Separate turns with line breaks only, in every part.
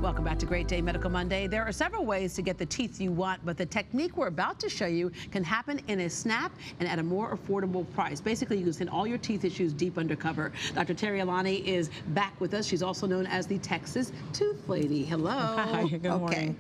Welcome back to Great Day Medical Monday. There are several ways to get the teeth you want, but the technique we're about to show you can happen in a snap and at a more affordable price. Basically, you can send all your teeth issues deep undercover. Dr. Terri Alani is back with us. She's also known as the Texas Tooth Lady. Hello.
Hi, good morning.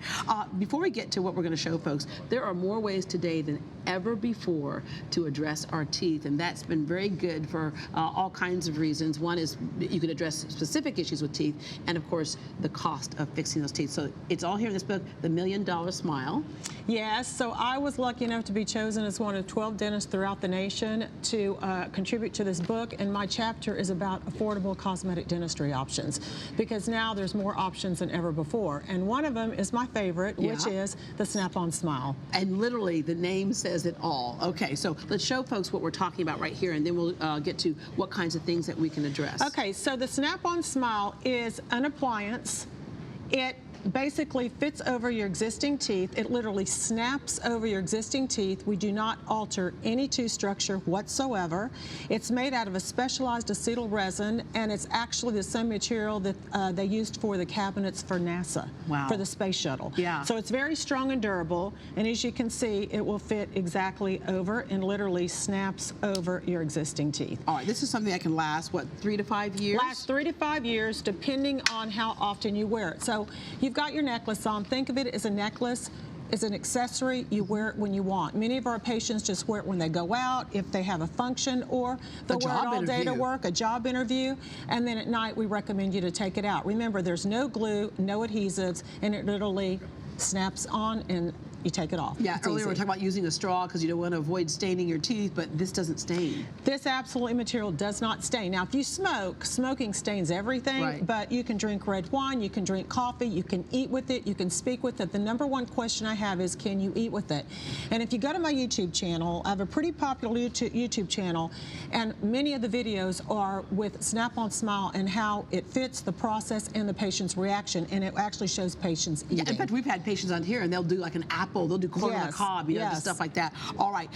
Before we get to what we're going to show folks, there are more ways today than ever before to address our teeth, and that's been very good for all kinds of reasons. One is you can address specific issues with teeth, and of course, the cost of fixing those teeth. So it's all here in this book, The $1 Million Smile.
Yes, so I was lucky enough to be chosen as one of 12 dentists throughout the nation to contribute to this book, and my chapter is about affordable cosmetic dentistry options, because now there's more options than ever before. And one of them is my favorite, which is the SnapOn Smile.
And literally, the name says it all. Okay, so let's show folks what we're talking about right here, and then we'll get to what kinds of things that we can address.
Okay, so the SnapOn Smile is an appliance. It basically fits over your existing teeth. It literally snaps over your existing teeth. We do not alter any tooth structure whatsoever. It's made out of a specialized acetyl resin, and it's actually the same material that they used for the cabinets for NASA, for the space shuttle.
Yeah.
So it's very strong and durable, and as you can see, it will fit exactly over and literally snaps over your existing teeth.
All right, this is something that can last, what, 3 to 5 years?
Last 3 to 5 years, depending on how often you wear it. So you've got your necklace on. Think of it as a necklace. It's an accessory. You wear it when you want. Many of our patients just wear it when they go out, if they have a function, or they'll wear it all day to work, a job interview, and then at night we recommend you to take it out. Remember, there's no glue, no adhesives, and it literally snaps on and you take it off.
Yeah,
it's
earlier
easy.
we were talking about using a straw because you don't want to avoid staining your teeth, but this doesn't stain.
This absolutely material does not stain. Now, if you smoke, smoking stains everything, but you can drink red wine, you can drink coffee, you can eat with it, you can speak with it. The #1 question I have is, can you eat with it? And if you go to my YouTube channel, I have a pretty popular YouTube channel, and many of the videos are with SnapOn Smile and how it fits the process and the patient's reaction, and it actually shows patients eating.
Yeah, in fact, we've had patients on here, and they'll do like an apple, they'll do corn on the cob, you know, just stuff like that. All right,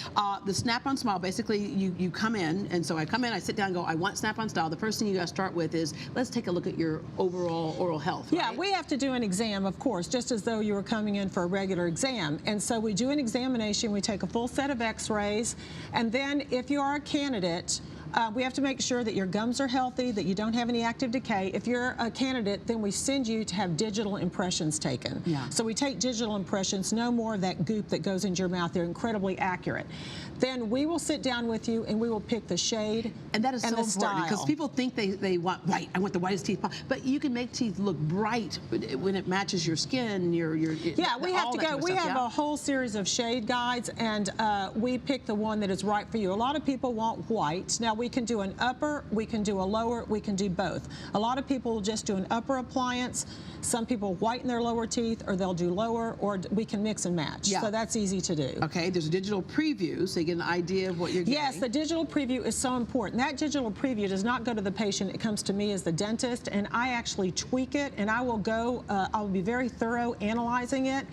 the SnapOn Smile, basically you come in, and so I come in, I sit down and go, I want SnapOn Style. The first thing you got to start with is, let's take a look at your overall oral health.
Yeah, we have to do an exam, of course, just as though you were coming in for a regular exam. And so we do an examination, we take a full set of x-rays, and then if you are a candidate, we have to make sure that your gums are healthy, that you don't have any active decay. If you're a candidate, then we send you to have digital impressions taken. Yeah. So we take digital impressions, no more of that goop that goes into your mouth. They're incredibly accurate. Then we will sit down with you and we will pick the shade
and that is so important, because people think they want white. I want the whitest teeth, but you can make teeth look bright when it matches your skin.
Yeah, we have to go. We have a whole series of shade guides, and we pick the one that is right for you. A lot of people want white. Now we can do an upper, we can do a lower, we can do both. A lot of people will just do an upper appliance. Some people whiten their lower teeth, or they'll do lower, or we can mix and match. Yeah. So that's easy to do.
Okay, there's a digital preview, so you get an idea of what you're getting.
Yes, the digital preview is so important. That digital preview does not go to the patient. It comes to me as the dentist, and I actually tweak it, and I will go, I will be very thorough analyzing it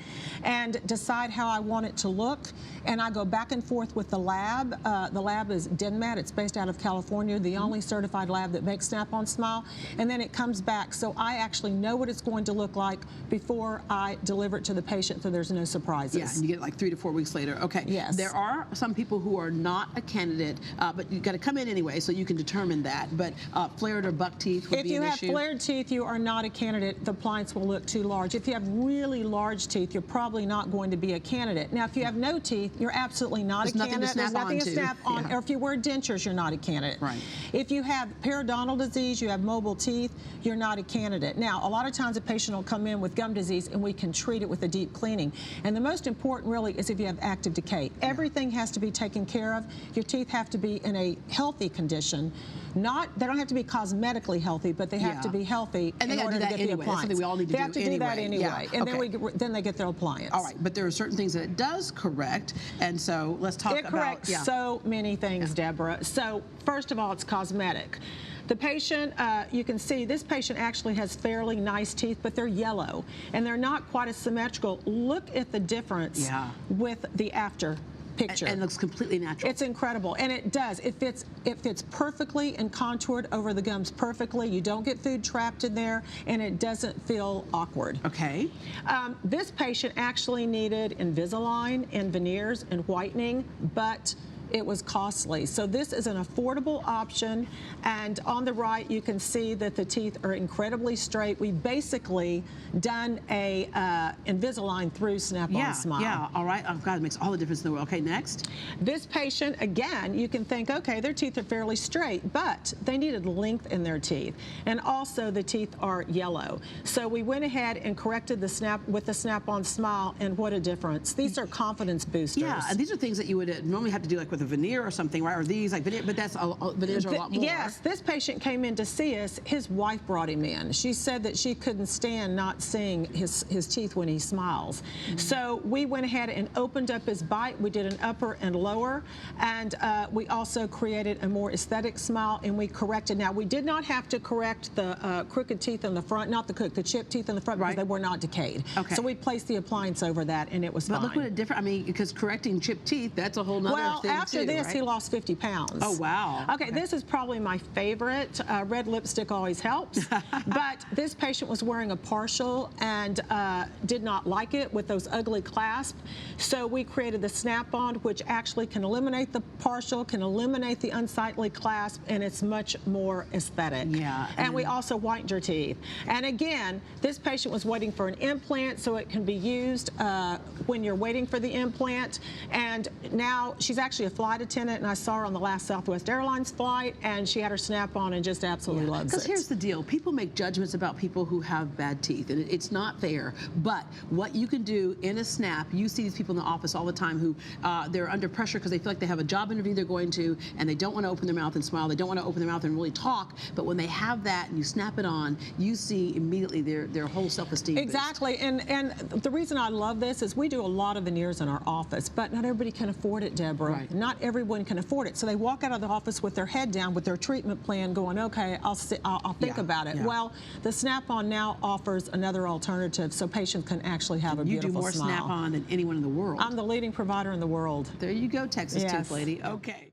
and decide how I want it to look. And I go back and forth with the lab. The lab is Denmat. It's based out of California, the only certified lab that makes SnapOn Smile. And then it comes back, so I actually know what it's going to look like before I deliver it to the patient, so there's no surprises.
Yeah, and you get it like 3 to 4 weeks later. Okay.
Yes.
There are some people who are not a candidate, but you've got to come in anyway, so you can determine that. But flared or buck teeth would be an issue.
If you have flared teeth, you are not a candidate. The appliance will look too large. If you have really large teeth, you're probably not going to be a candidate. Now, if you have no teeth, you're absolutely not a candidate. There's nothing to snap on. Or if you wear dentures, you're not a candidate.
Right.
If you have periodontal disease, you have mobile teeth, you're not a candidate. Now, a lot of times a patient will come in with gum disease, and we can treat it with a deep cleaning. And the most important really is if you have active decay. Everything has to be taken care of. Your teeth have to be in a healthy condition. They don't have to be cosmetically healthy, but they have to be healthy in order to get the appliance.
That's something we all need to do
They have to do that anyway, and then they get their appliance.
All right, but there are certain things that it does correct, and so let's talk about.
It corrects so many things, Deborah. So first of all, it's cosmetic. The patient, you can see this patient actually has fairly nice teeth, but they're yellow, and they're not quite as symmetrical. Look at the difference with the after picture.
And looks completely natural.
It's incredible, and it does. It fits perfectly and contoured over the gums perfectly. You don't get food trapped in there, and it doesn't feel awkward.
Okay.
This patient actually needed Invisalign and veneers and whitening, but it was costly. So this is an affordable option, and on the right you can see that the teeth are incredibly straight. We've basically done a Invisalign through SnapOn Smile.
Yeah, all right. Oh, God, it makes all the difference in the world. Okay, next.
This patient, again, you can think, okay, their teeth are fairly straight, but they needed length in their teeth, and also the teeth are yellow. So we went ahead and corrected the SnapOn Smile, and what a difference. These are confidence boosters.
Yeah, and these are things that you would normally have to do like with a veneer or something, right? Or these like veneer, but veneers are a lot more.
Yes, this patient came in to see us. His wife brought him in. She said that she couldn't stand not seeing his teeth when he smiles. So we went ahead and opened up his bite. We did an upper and lower, and we also created a more aesthetic smile, and we corrected. Now, we did not have to correct the crooked teeth in the front, not the chipped teeth in the front, because they were not decayed.
Okay.
So we placed the appliance over that, and it was fine.
But look what a different, I mean, because correcting chipped teeth, that's a whole nother thing
after this,
right?
he lost 50 pounds.
Oh, wow.
Okay, this is probably my favorite. Red lipstick always helps. But this patient was wearing a partial and did not like it with those ugly clasps. So we created the SnapOn, which actually can eliminate the partial, can eliminate the unsightly clasp, and it's much more aesthetic.
Yeah.
And we also whitened your teeth. And again, this patient was waiting for an implant, so it can be used when you're waiting for the implant. And now she's actually a flight attendant, and I saw her on the last Southwest Airlines flight, and she had her SnapOn and just absolutely loves it.
Because here's the deal. People make judgments about people who have bad teeth, and it's not fair. But what you can do in a snap, you see these people in the office all the time who they're under pressure because they feel like they have a job interview they're going to, and they don't want to open their mouth and smile. They don't want to open their mouth and really talk. But when they have that and you snap it on, you see immediately their whole self-esteem.
Exactly. And the reason I love this is we do a lot of veneers in our office, but not everybody can afford it, Deborah.
Right.
Not everyone can afford it. So they walk out of the office with their head down with their treatment plan going, okay, I'll think about it.
Yeah.
Well, the SnapOn now offers another alternative so patients can actually have a beautiful smile.
You do more SnapOn than anyone in the world.
I'm the leading provider in the world.
There you go, Texas
Yes.
Tooth Lady. Okay.